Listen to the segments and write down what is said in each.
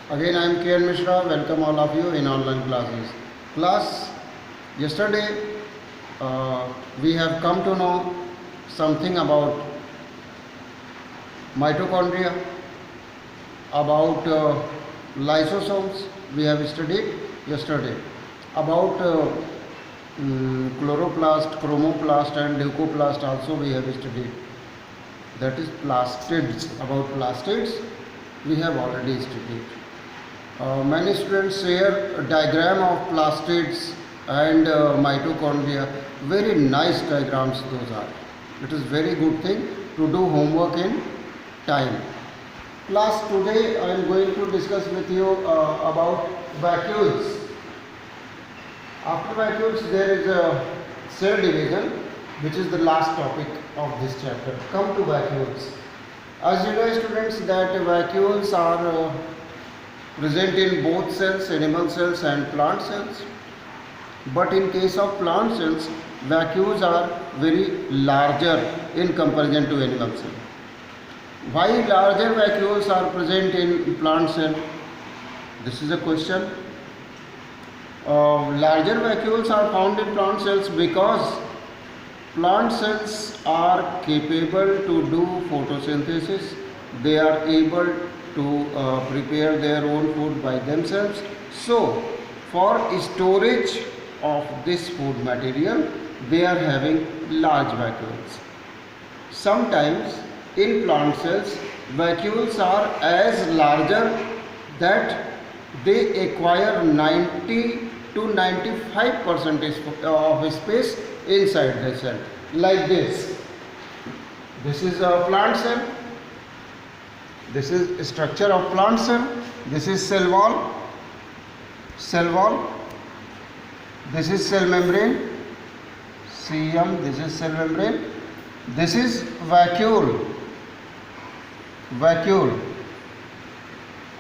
Again, I am KN Mishra. Welcome all of you in online classes. Class, yesterday we have come to know something about mitochondria, about lysosomes. We have studied yesterday about chloroplast, chromoplast, and leucoplast. Also, we have studied. That is plastids. About plastids, we have already studied. Many students share a diagram of plastids and mitochondria. Very nice diagrams those are. It is very good thing to do homework in time. Class, today I am going to discuss with you about vacuoles. After vacuoles there is a cell division, which is the last topic of this chapter. Come to vacuoles. As you know, students, that vacuoles are present in both cells, animal cells and plant cells. But in case of plant cells, vacuoles are very larger in comparison to animal cell. Why larger vacuoles are present in plant cell? This is a question. Larger vacuoles are found in plant cells because plant cells are capable to do photosynthesis. They are able to prepare their own food by themselves. So, for storage of this food material, they are having large vacuoles. Sometimes in plant cells, vacuoles are as larger that they acquire 90 to 95% of space inside the cell, like this. This is a plant cell. This is structure of plant cell. This is cell wall. Cell wall. This is cell membrane. CM. This is cell membrane. This is vacuole. Vacuole.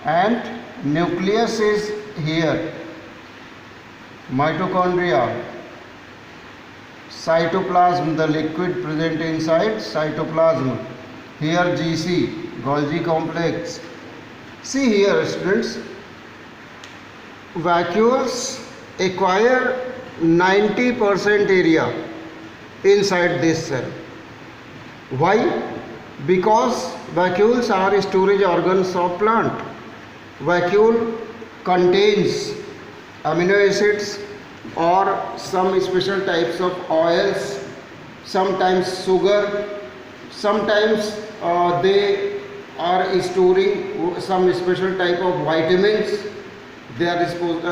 And nucleus is here. Mitochondria. Cytoplasm, the liquid present inside cytoplasm. Here GC, Golgi complex. See here, students, vacuoles acquire 90% area inside this cell. Why? Because vacuoles are storage organs of plant. Vacuole contains amino acids or some special types of oils, sometimes sugar, sometimes they are storing some special type of vitamins. They are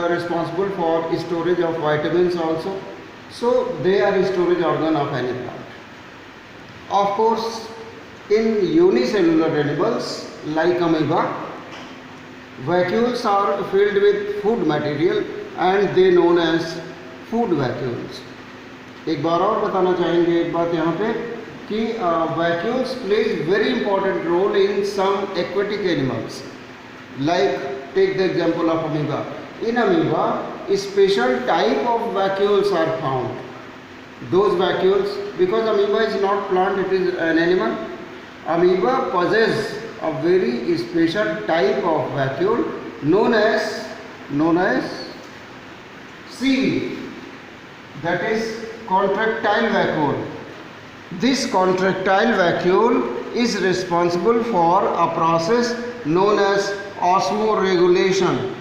responsible for storage of vitamins also. So they are a storage organ of any plant. Of course, in unicellular animals like amoeba, vacuoles are filled with food material and they known as food vacuoles. एक बार और बताना चाहेंगे एक बात यहाँ पे कि vacuoles plays very important role in some aquatic animals. Like take the example of amoeba. In amoeba, a special type of vacuoles are found. Those vacuoles, because amoeba is not plant, it is an animal. Amoeba possess a very special type of vacuole known as seaweed. That is contractile vacuole. This contractile vacuole is responsible for a process known as osmoregulation.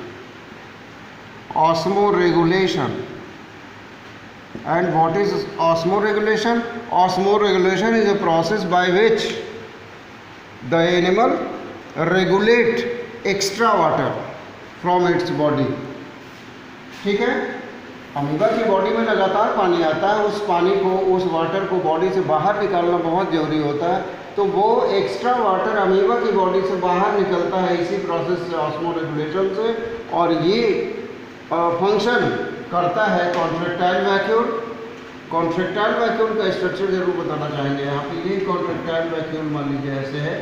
Osmoregulation. And what is osmoregulation? Osmoregulation is a process by which the animal regulate extra water from its body. ठीक है, amoeba की body में लगातार पानी आता है, उस पानी को, उस वाटर को बॉडी से बाहर निकालना बहुत ज़रूरी होता है, तो वो एक्स्ट्रा वाटर अमीबा की बॉडी से बाहर निकलता है इसी प्रोसेस से, ऑस्मोरेगुलेशन से, और ये फंक्शन करता है कॉन्ट्रैक्टाइल वैक्यूल। कॉन्ट्रैक्टाइल वैक्यूल का स्ट्रक्चर जरूर बताना चाहेंगे। यहाँ पे ये कॉन्ट्रैक्टाइल वैक्यूल मान लीजिए ऐसे है,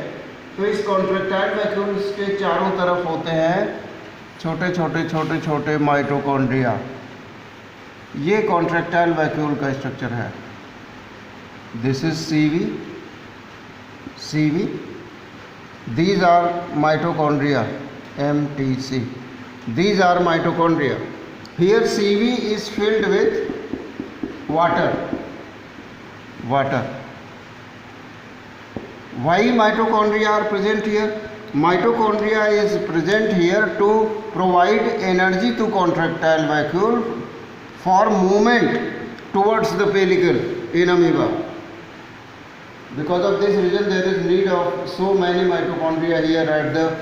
तो इस कॉन्ट्रैक्टाइल वैक्यूल के चारों तरफ होते हैं छोटे छोटे छोटे छोटे माइटोकॉन्ड्रिया। ये कॉन्ट्रैक्टाइल वैक्यूल का स्ट्रक्चर है। This is CV, these are mitochondria, MTC. These are mitochondria. Here Cv is filled with water. Why mitochondria are present here? Mitochondria is present here to provide energy to contractile vacuole for movement towards the pellicle in amoeba. Because of this reason, there is need of so many mitochondria here at the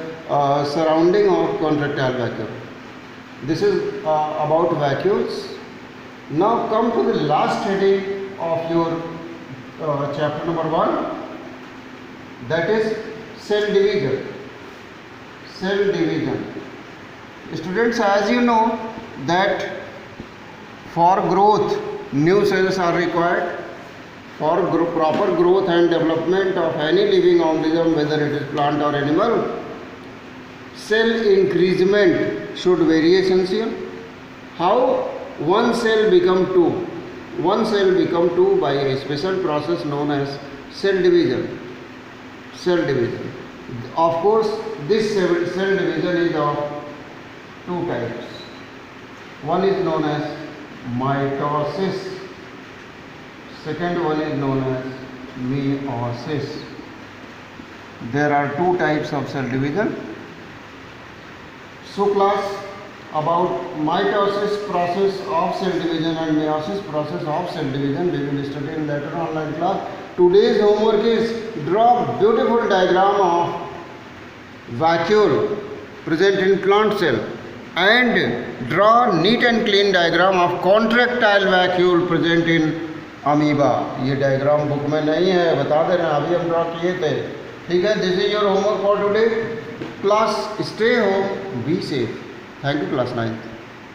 surrounding of contractile vacuole. This is about vacuoles. Now come to the last heading of your chapter number 1, that is cell division. Students, as you know that for growth new cells are required. For proper growth and development of any living organism, whether it is plant or animal, cell increasement should be essential. How one cell become two? One cell become two by a special process known as cell division. Of course, this cell division is of two types. One is known as mitosis. Second one is known as meiosis. There are two types of cell division. So class, about mitosis process of cell division and meiosis process of cell division we will study in later online class. Today's homework is draw beautiful diagram of vacuole present in plant cell and draw neat and clean diagram of contractile vacuole present in amoeba. ये diagram book में नहीं है, बता दे रहे हैं, अभी हम draw किए थे. ठीक है, this is your homework for today. Class stay home, be safe. Thank you class 9th.